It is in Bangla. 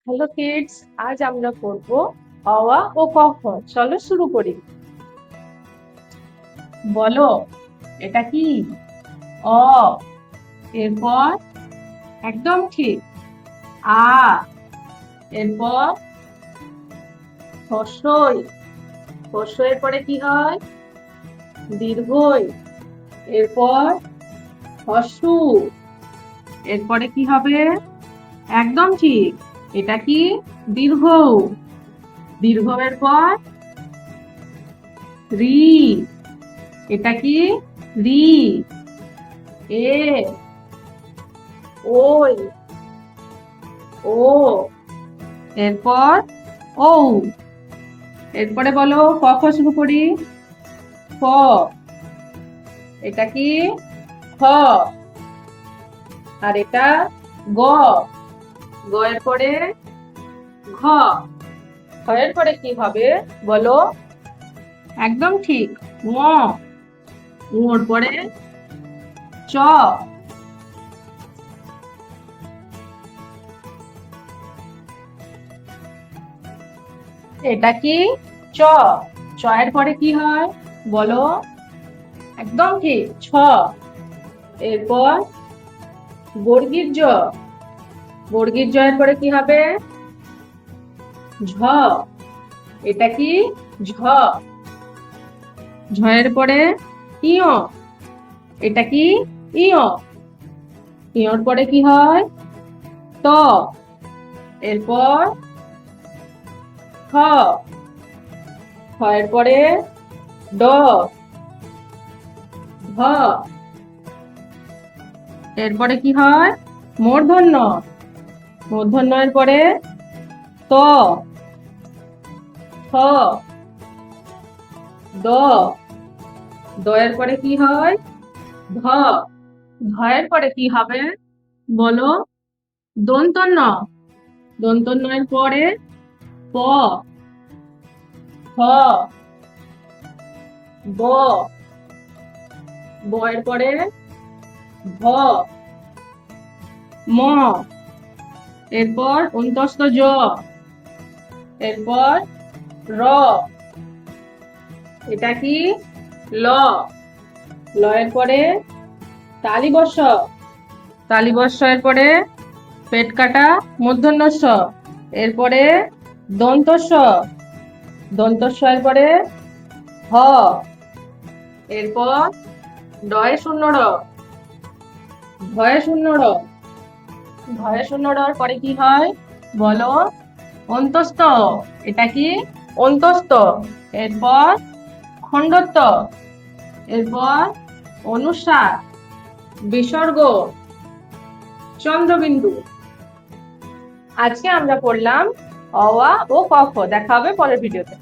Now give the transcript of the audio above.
হ্যালো কিডস, আজ আমরা পড়ব অ আ ও ক খ। চলো শুরু করি। বলো, এটা কি? অ। এরপর একদম ঠিক আ। এরপর হর্ষই। হর্ষের পরে কি হয়? দীর্ঘই। এরপর হর্ষু। এরপরে কি হবে? একদম ঠিক, এটা কি? দীর্ঘ। দীর্ঘ এর পর রি। এটা কি? রি। এ। ওই। ও। এরপর ঔ। এরপরে বলো, ক খ শুরু করি। ক। এটা কি? খ। আর এটা গ। গ এর পরে ঘ। ঘ এর পরে কি হবে বলো? একদম ঠিক, ম। ওর পরে চ। এটা কি? চ। চ এর পরে কি হয় বলো? একদম ঠিক, ছ। এরপর বর্গীর জ। বর্গীর জ এর পরে কি হবে? ঝ। এটা কি? ঝ। ঝ এর পরে ইয়। এটা কি? ইয়। ইয়র পরে কি হয়? ত। এরপর খ। খ এর পরে ড। ঢ। এরপরে কি হয়? মূর্ধন্য। মূর্ধন্য এর পরে ত। থ। দ। দ এর পরে কি হয়? ধ। ধ এর পরে কি হবে বলো? দন্তন্য। দন্তন্য এর পরে প। ফ। ব। ব এর পরে ভ। ম। এরপর অন্তস্থ জ। এরপর র। এটা কি? ল। ল এর পরে তালিবর্ষ। তালিবর্ষ এর পরে পেট কাটা মূর্ধন্য ষ। এরপরে দন্তস্ব। দন্তস্ব এর পরে হ। এরপর ডয়ে শূন্য র। ভয়ে শূন্য র। ভয়ে শূন্য র পরে কি হয় বলো? অন্তস্থ। এটা কি? অন্তস্থ। এরপর খণ্ডত্ব। এরপর অনুস্বার, বিসর্গ, চন্দ্রবিন্দু। আজকে আমরা পড়লাম অ আ ও ক খ। দেখা হবে পরের ভিডিওতে।